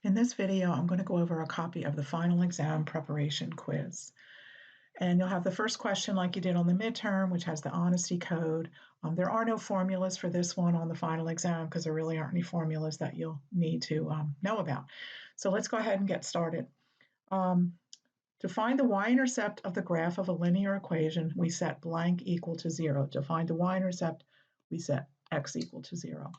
In this video, I'm going to go over a copy of the final exam preparation quiz. And you'll have the first question like you did on the midterm, which has the honesty code. There are no formulas for this one on the final exam because there really aren't any formulas that you'll need to know about. So let's go ahead and get started. To find the y-intercept of the graph of a linear equation, we set blank equal to 0. To find the y-intercept, we set x equal to 0.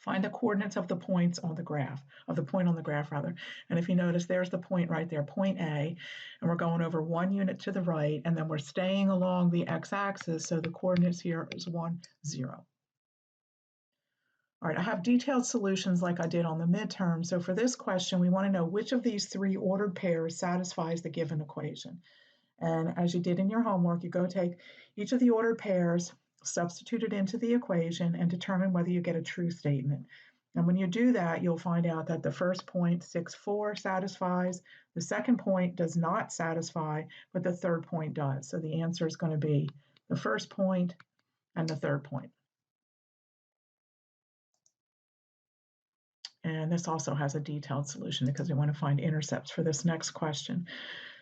Find the coordinates of the points on the graph, of the point on the graph rather. And if you notice, there's the point right there, point A, and we're going over 1 unit to the right, and then we're staying along the x-axis, so the coordinates here is 1, 0. All right, I have detailed solutions like I did on the midterm. So for this question, we want to know which of these 3 ordered pairs satisfies the given equation. And as you did in your homework, you go take each of the ordered pairs, substitute it into the equation, and determine whether you get a true statement. And when you do that, you'll find out that the first point, 6, 4, satisfies. The second point does not satisfy, but the third point does. So the answer is going to be the first point and the third point. And this also has a detailed solution because we want to find intercepts for this next question.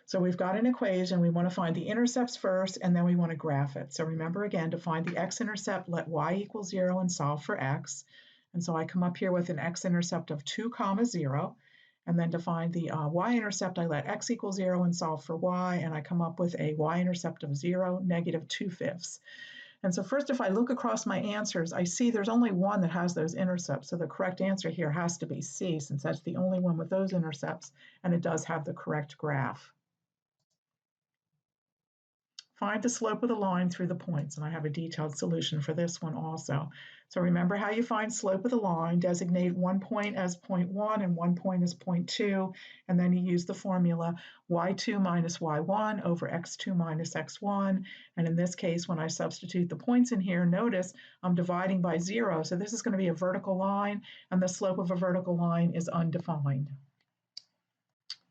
So we've got an equation, we want to find the intercepts first, and then we want to graph it. So remember again, to find the x-intercept, let y equal 0 and solve for x. And so I come up here with an x-intercept of 2, 0. And then to find the y-intercept, I let x equal 0 and solve for y, and I come up with a y-intercept of 0, negative 2/5. And so first, if I look across my answers, I see there's only one that has those intercepts. So the correct answer here has to be C, since that's the only one with those intercepts, and it does have the correct graph. Find the slope of the line through the points, and I have a detailed solution for this one also. So remember how you find slope of the line, designate one point as 0.1 and one point as 0.2, and then you use the formula y2 minus y1 over x2 minus x1. And in this case, when I substitute the points in here, notice I'm dividing by 0. So this is going to be a vertical line, and the slope of a vertical line is undefined.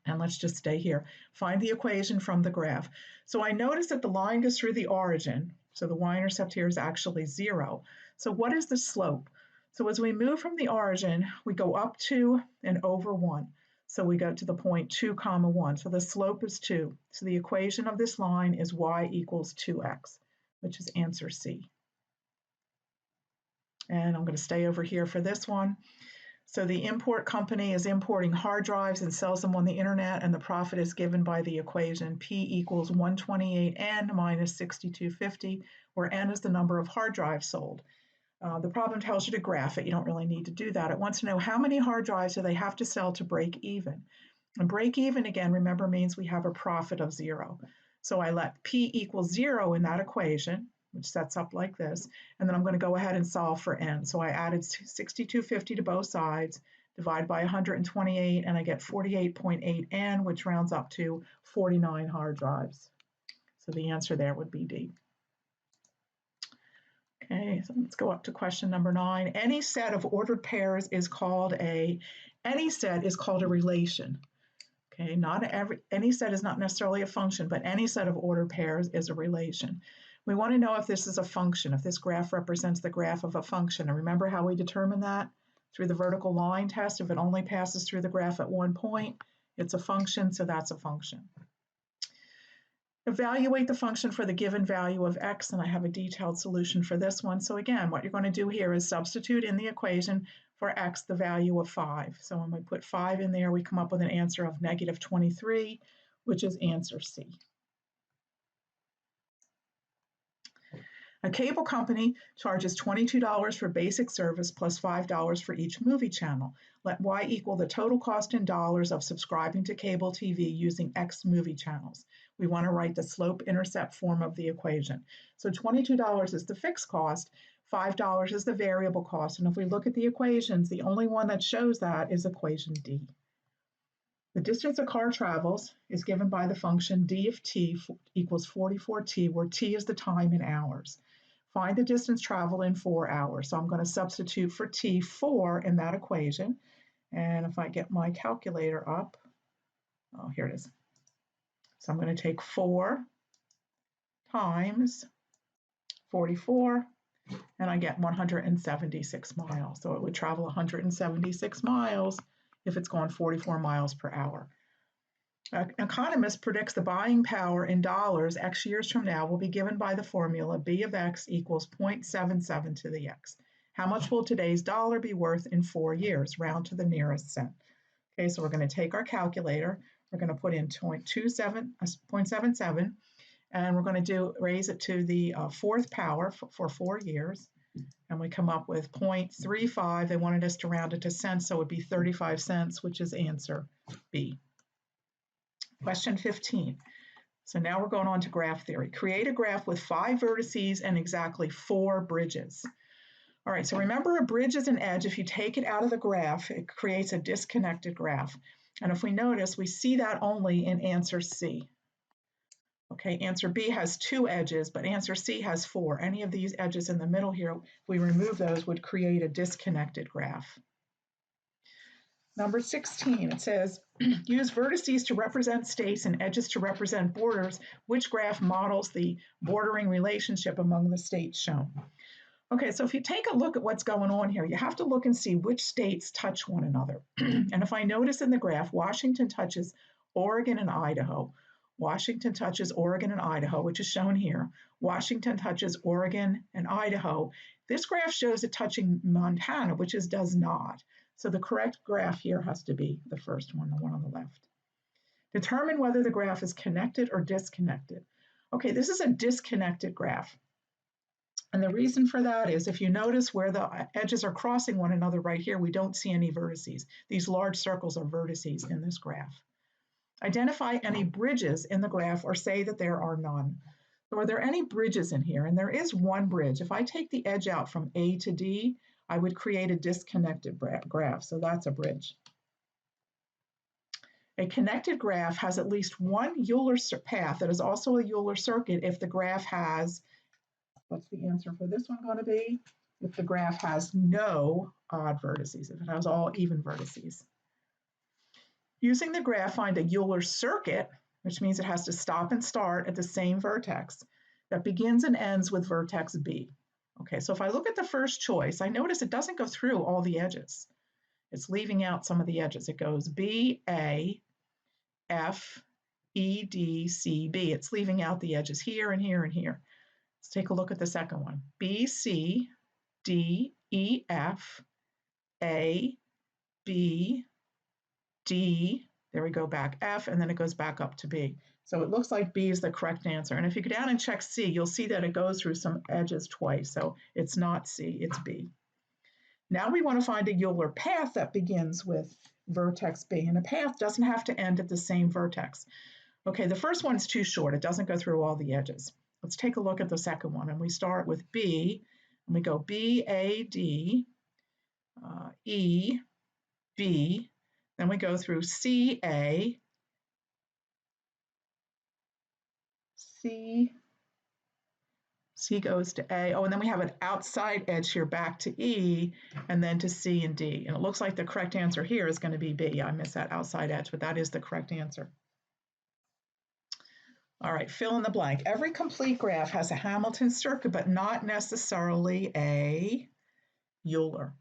And let's just stay here. Find the equation from the graph. So I notice that the line goes through the origin. So the y-intercept here is actually 0. So what is the slope? So as we move from the origin, we go up 2 and over 1. So we go to the point 2, 1. So the slope is 2. So the equation of this line is y equals 2x, which is answer C. And I'm going to stay over here for this one. So the import company is importing hard drives and sells them on the internet, and the profit is given by the equation P equals 128N minus 6250, where N is the number of hard drives sold. The problem tells you to graph it. You don't really need to do that. It wants to know how many hard drives do they have to sell to break even. And break even, again, remember, means we have a profit of 0. So I let P equal 0 in that equation, which sets up like this, and then I'm going to go ahead and solve for n. So I added 6250 to both sides, divide by 128, and I get 48.8 n, which rounds up to 49 hard drives. So the answer there would be D. Okay, so let's go up to question number 9. Any set of ordered pairs is called a relation. Okay, any set is not necessarily a function, but any set of ordered pairs is a relation. We want to know if this is a function, if this graph represents the graph of a function. And remember how we determine that? Through the vertical line test. If it only passes through the graph at one point, it's a function, so that's a function. Evaluate the function for the given value of x, and I have a detailed solution for this one. So again, what you're going to do here is substitute in the equation for x the value of 5. So when we put 5 in there, we come up with an answer of negative 23, which is answer C. A cable company charges $22 for basic service plus $5 for each movie channel. Let Y equal the total cost in dollars of subscribing to cable TV using X movie channels. We want to write the slope-intercept form of the equation. So $22 is the fixed cost, $5 is the variable cost, and if we look at the equations, the only one that shows that is equation D. The distance a car travels is given by the function d of t equals 44t, where t is the time in hours. Find the distance traveled in 4 hours. So I'm going to substitute for t 4 in that equation. And if I get my calculator up, oh, here it is. So I'm going to take 4 times 44, and I get 176 miles. So it would travel 176 miles if it's going 44 miles per hour. An economist predicts the buying power in dollars X years from now will be given by the formula B of X equals 0.77 to the X. How much will today's dollar be worth in 4 years? Round to the nearest cent. Okay, so we're going to take our calculator. We're going to put in 0.77, and we're going to raise it to the fourth power for 4 years. And we come up with 0.35. They wanted us to round it to cents, so it would be 35 cents, which is answer B. Question 15. So now we're going on to graph theory. Create a graph with 5 vertices and exactly 4 bridges. All right, so remember a bridge is an edge. If you take it out of the graph, it creates a disconnected graph. And if we notice, we see that only in answer C. Okay, answer B has 2 edges, but answer C has 4. Any of these edges in the middle here, if we remove those, would create a disconnected graph. Number 16, it says, use vertices to represent states and edges to represent borders. Which graph models the bordering relationship among the states shown? Okay, so if you take a look at what's going on here, you have to look and see which states touch one another. And if I notice in the graph, Washington touches Oregon and Idaho. Washington touches Oregon and Idaho, which is shown here. Washington touches Oregon and Idaho. This graph shows it touching Montana, which does not. So the correct graph here has to be the first one, the one on the left. Determine whether the graph is connected or disconnected. Okay, this is a disconnected graph. And the reason for that is if you notice where the edges are crossing one another right here, we don't see any vertices. These large circles are vertices in this graph. Identify any bridges in the graph or say that there are none. So are there any bridges in here? And there is one bridge. If I take the edge out from A to D, I would create a disconnected graph. So that's a bridge. A connected graph has at least one Euler path that is also a Euler circuit if the graph has, what's the answer for this one going to be? If the graph has no odd vertices, if it has all even vertices. Using the graph, find a Euler circuit, which means it has to stop and start at the same vertex, that begins and ends with vertex B. Okay, so if I look at the first choice, I notice it doesn't go through all the edges. It's leaving out some of the edges. It goes B, A, F, E, D, C, B. It's leaving out the edges here and here and here. Let's take a look at the second one. B, C, D, E, F, A, B, D, there we go, back F, and then it goes back up to B. So it looks like B is the correct answer. And if you go down and check C, you'll see that it goes through some edges twice. So it's not C, it's B. Now we want to find a Euler path that begins with vertex B. And a path doesn't have to end at the same vertex. Okay, the first one's too short. It doesn't go through all the edges. Let's take a look at the second one. And we start with B, and we go B, A, D, E, B. Then we go through C, A, C goes to A. Oh, and then we have an outside edge here back to E, and then to C and D. And it looks like the correct answer here is going to be B. I missed that outside edge, but that is the correct answer. All right, fill in the blank. Every complete graph has a Hamilton circuit, but not necessarily a Euler.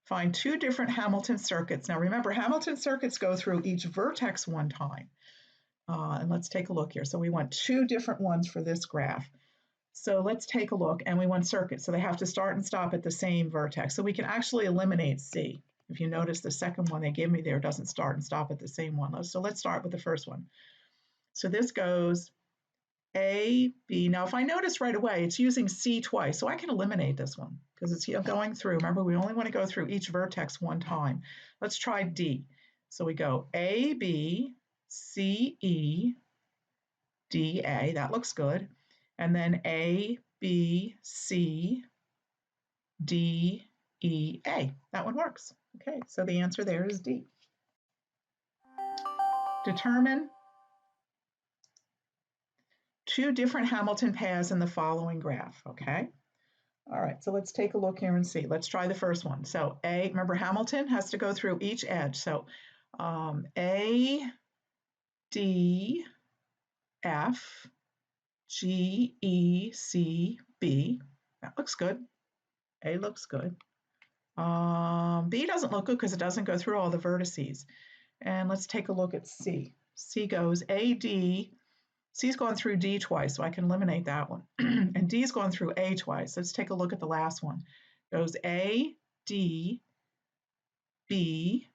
Find 2 different Hamilton circuits. Now remember, Hamilton circuits go through each vertex one time. And let's take a look here. So we want 2 different ones for this graph. So let's take a look, and we want circuits. So they have to start and stop at the same vertex. So we can actually eliminate C. If you notice, the second one they give me there doesn't start and stop at the same one. So let's start with the first one. So this goes A, B. Now, if I notice right away, it's using C twice. So I can eliminate this one because it's going through. Remember, we only want to go through each vertex one time. Let's try D. So we go A, B, C, E, D, A, that looks good. And then A, B, C, D, E, A. That one works. Okay, so the answer there is D. Determine 2 different Hamilton paths in the following graph, okay? All right, so let's take a look here and see. Let's try the first one. So A, remember Hamilton has to go through each edge. So A, D, F, G, E, C, B. That looks good. A looks good. B doesn't look good because it doesn't go through all the vertices. And let's take a look at C. C goes AD. C's gone through D twice, so I can eliminate that one. And D's gone through A twice. Let's take a look at the last one. It goes A, D, B,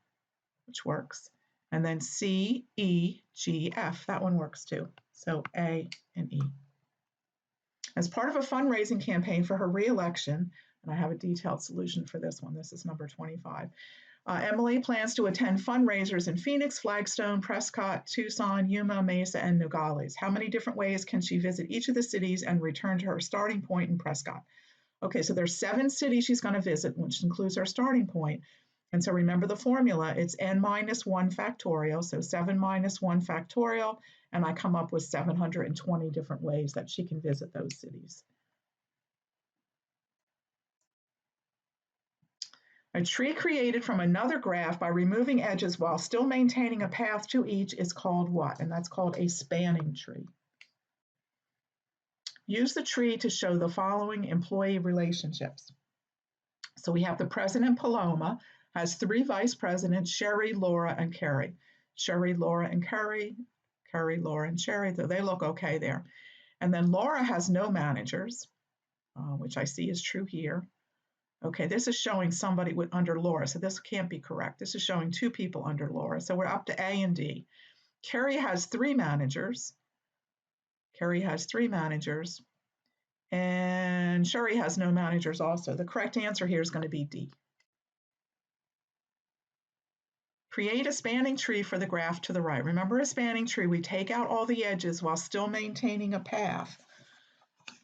which works, and then C, E, G, F. That one works too. So A and E. As part of a fundraising campaign for her re-election, and I have a detailed solution for this one. This is number 25. Emily plans to attend fundraisers in Phoenix, Flagstone, Prescott, Tucson, Yuma, Mesa, and Nogales. How many different ways can she visit each of the cities and return to her starting point in Prescott? Okay, so there's 7 cities she's going to visit, which includes her starting point. And so remember the formula, it's n minus 1 factorial, so 7 minus 1 factorial, and I come up with 720 different ways that she can visit those cities. A tree created from another graph by removing edges while still maintaining a path to each is called what? And that's called a spanning tree. Use the tree to show the following employee relationships. So we have the president, Paloma, has 3 vice presidents, Sherry, Laura, and Carrie. Sherry, Laura, and Carrie, Carrie, Laura, and Sherry, they look okay there. And then Laura has no managers, which I see is true here. Okay, this is showing somebody under Laura, so this can't be correct. This is showing 2 people under Laura, so we're up to A and D. Carrie has 3 managers. Carrie has 3 managers. And Sherry has no managers also. The correct answer here is going to be D. Create a spanning tree for the graph to the right. Remember a spanning tree, we take out all the edges while still maintaining a path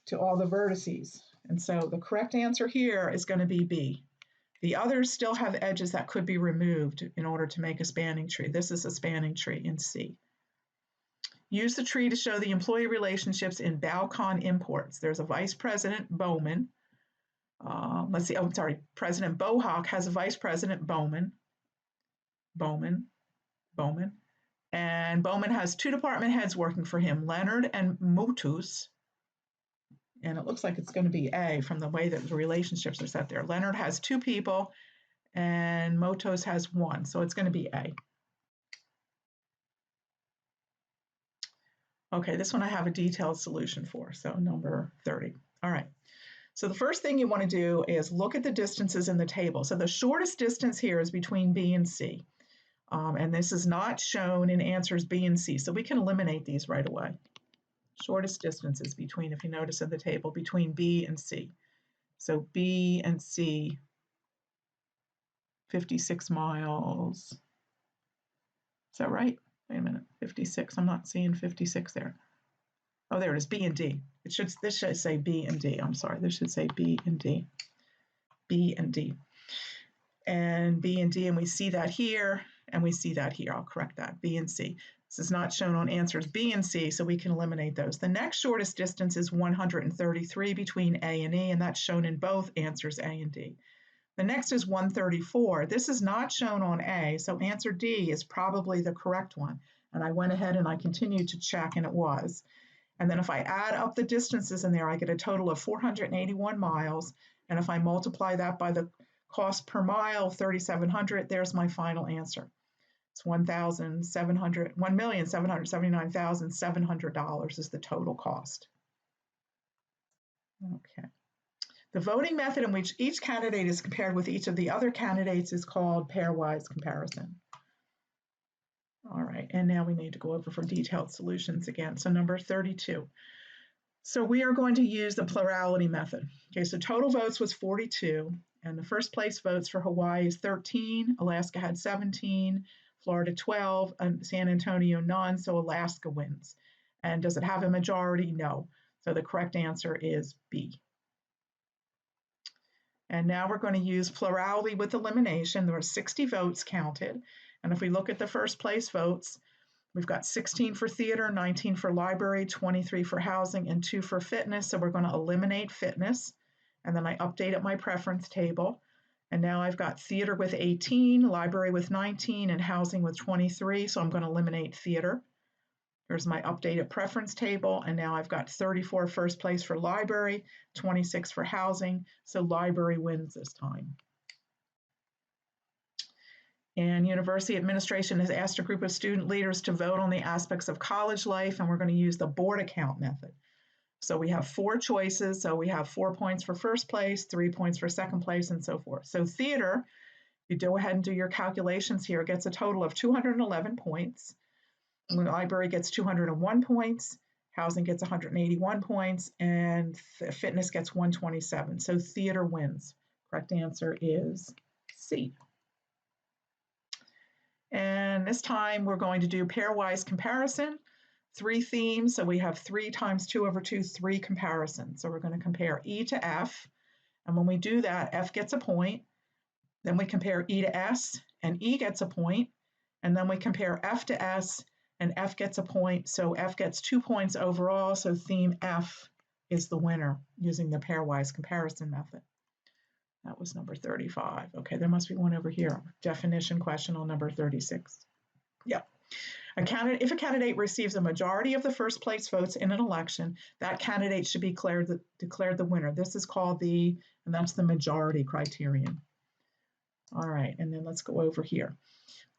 to all the vertices. And so the correct answer here is going to be B. The others still have edges that could be removed in order to make a spanning tree. This is a spanning tree in C. Use the tree to show the employee relationships in Balcon Imports. There's a vice president, Bowman. President Bohawk has a vice president, Bowman. And Bowman has 2 department heads working for him, Leonard and Motus. And it looks like it's going to be A from the way that the relationships are set there. Leonard has 2 people and Motos has 1, so it's going to be A. Okay, this one I have a detailed solution for, so number 30. All right, so the first thing you want to do is look at the distances in the table. So the shortest distance here is between B and C. And this is not shown in answers B and C, so we can eliminate these right away. Shortest distances between, if you notice in the table, between B and C. So B and C, 56 miles. Is that right? Wait a minute, 56, I'm not seeing 56 there. Oh, there it is, B and D. This should say B and D, I'm sorry, this should say B and D. B and D. And B and D, and we see that here, and we see that here. I'll correct that, B and C. This is not shown on answers B and C, so we can eliminate those. The next shortest distance is 133 between A and E, and that's shown in both answers A and D. The next is 134. This is not shown on A, so answer D is probably the correct one. And I went ahead and I continued to check, and it was. And then if I add up the distances in there, I get a total of 481 miles. And if I multiply that by the cost per mile, 3,700, there's my final answer. It's $1,779,700 is the total cost. Okay. The voting method in which each candidate is compared with each of the other candidates is called pairwise comparison. All right, and now we need to go over for detailed solutions again. So number 32. So we are going to use the plurality method. Okay, so total votes was 42, and the first place votes for Hawaii is 13, Alaska had 17, Florida 12, and San Antonio none, so Alaska wins. And does it have a majority? No. So the correct answer is B. And now we're going to use plurality with elimination. There were 60 votes counted. And if we look at the first place votes, we've got 16 for theater, 19 for library, 23 for housing, and 2 for fitness. So we're going to eliminate fitness. And then I updated my preference table. And now I've got theater with 18, library with 19, and housing with 23. So I'm going to eliminate theater. Here's my updated preference table. And now I've got 34 first place for library, 26 for housing. So library wins this time. And university administration has asked a group of student leaders to vote on the aspects of college life, and we're going to use the board account method. So we have 4 choices. So we have 4 points for first place, 3 points for second place, and so forth. So theater, you go ahead and do your calculations here, gets a total of 211 points. The library gets 201 points. Housing gets 181 points, and fitness gets 127. So theater wins. Correct answer is C. And this time we're going to do pairwise comparison. 3 themes, so we have 3 times 2 over 2, 3 comparisons. So we're going to compare E to F, and when we do that, F gets a point. Then we compare E to S, and E gets a point. And then we compare F to S, and F gets a point. So F gets 2 points overall, so theme F is the winner using the pairwise comparison method. That was number 35. Okay, there must be one over here. Definition question on number 36. Yep. If a candidate receives a majority of the first place votes in an election, that candidate should be declared the winner. This is called and that's the majority criterion. All right, and then let's go over here.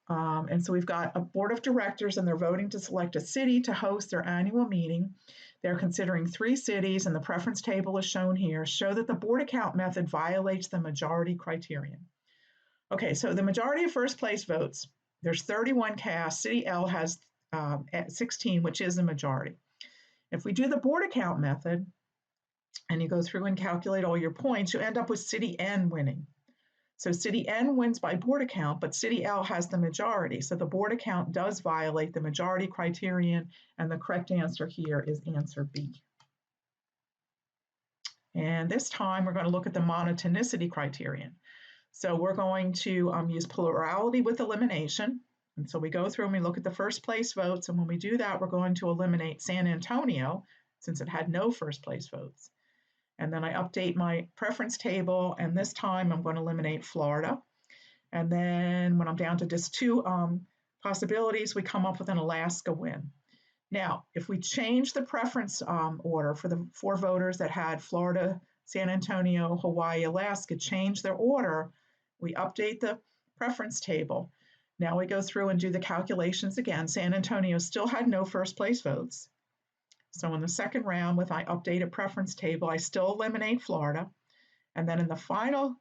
And so we've got a board of directors, and they're voting to select a city to host their annual meeting. They're considering 3 cities, and the preference table is shown here. Show that the board account method violates the majority criterion. Okay, so the majority of first place votes, there's 31 cast. City L has 16, which is the majority. If we do the board account method, and you go through and calculate all your points, you end up with City N winning. So City N wins by board account, but City L has the majority. So the board account does violate the majority criterion, and the correct answer here is answer B. And this time we're going to look at the monotonicity criterion. So we're going to use plurality with elimination. And so we go through and we look at the first place votes. And when we do that, we're going to eliminate San Antonio, since it had no first place votes. And then I update my preference table. And this time I'm going to eliminate Florida. And then when I'm down to just 2 possibilities, we come up with an Alaska win. Now, if we change the preference order for the 4 voters that had Florida, San Antonio, Hawaii, Alaska, change their order, we update the preference table. Now we go through and do the calculations again. San Antonio still had no first place votes. So in the second round, with my updated preference table, I still eliminate Florida. And then in the final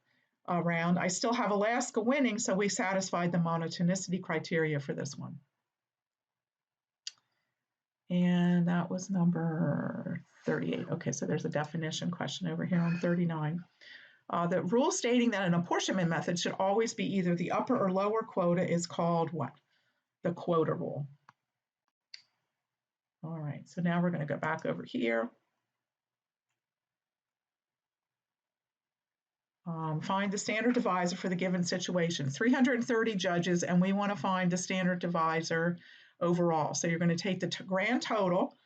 round, I still have Alaska winning, so we satisfied the monotonicity criteria for this one. And that was number 38. Okay, so there's a definition question over here on 39. The rule stating that an apportionment method should always be either the upper or lower quota is called what? The quota rule. All right, so now we're going to go back over here. Find the standard divisor for the given situation. 330 judges, and we want to find the standard divisor overall. So you're going to take the grand total,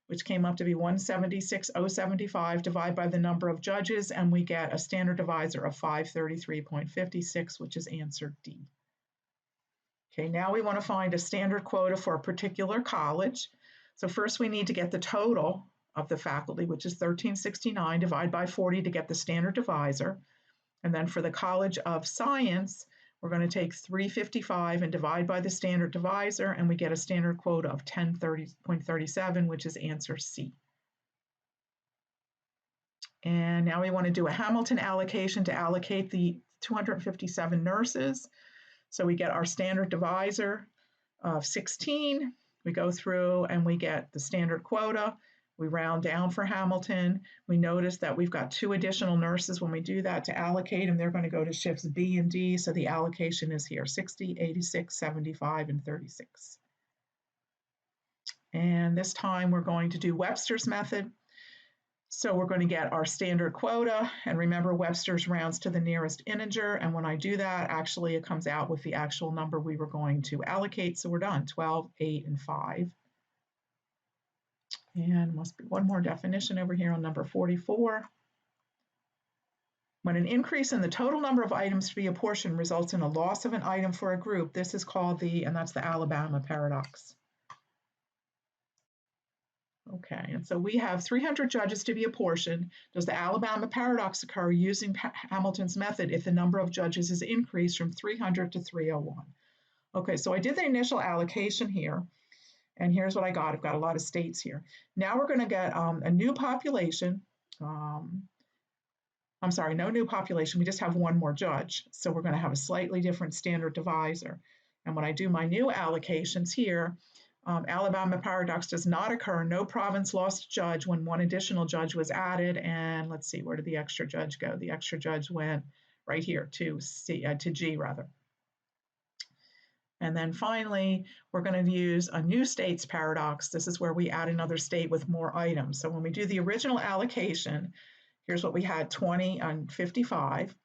which came up to be 176,075, divide by the number of judges, and we get a standard divisor of 533.56, which is answer D. Okay, now we want to find a standard quota for a particular college. So first we need to get the total of the faculty, which is 1369, divide by 40 to get the standard divisor. And then for the College of Science, we're going to take 355 and divide by the standard divisor, and we get a standard quota of 1030.37, which is answer C. And now we want to do a Hamilton allocation to allocate the 257 nurses. So we get our standard divisor of 16. We go through and we get the standard quota. We round down for Hamilton. We notice that we've got 2 additional nurses when we do that to allocate, and they're going to go to shifts B and D. So the allocation is here, 60, 86, 75, and 36. And this time we're going to do Webster's method. So we're going to get our standard quota, and remember Webster's rounds to the nearest integer, and when I do that, actually it comes out with the actual number we were going to allocate. So we're done, 12, 8, and 5. And must be one more definition over here on number 44. When an increase in the total number of items to be apportioned results in a loss of an item for a group, this is called and that's the Alabama paradox. Okay, and so we have 300 judges to be apportioned. Does the Alabama paradox occur using Hamilton's method if the number of judges is increased from 300 to 301? Okay, so I did the initial allocation here, and here's what I got. I've got a lot of states here. Now we're going to get a new population. I'm sorry, no new population. We just have one more judge. So we're going to have a slightly different standard divisor. And when I do my new allocations here, Alabama paradox does not occur. No province lost a judge when one additional judge was added. And let's see, where did the extra judge go? The extra judge went right here to G rather. And then finally, we're going to use a new states paradox. This is where we add another state with more items. So when we do the original allocation, here's what we had, 20 and 55.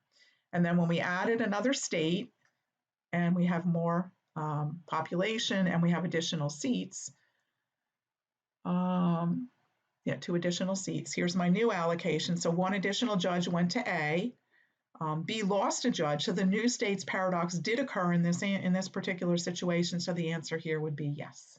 And then when we added another state and we have more population and we have additional seats, 2 additional seats. Here's my new allocation. So one additional judge went to A. B lost a judge. So the new states paradox did occur in this particular situation. So the answer here would be yes.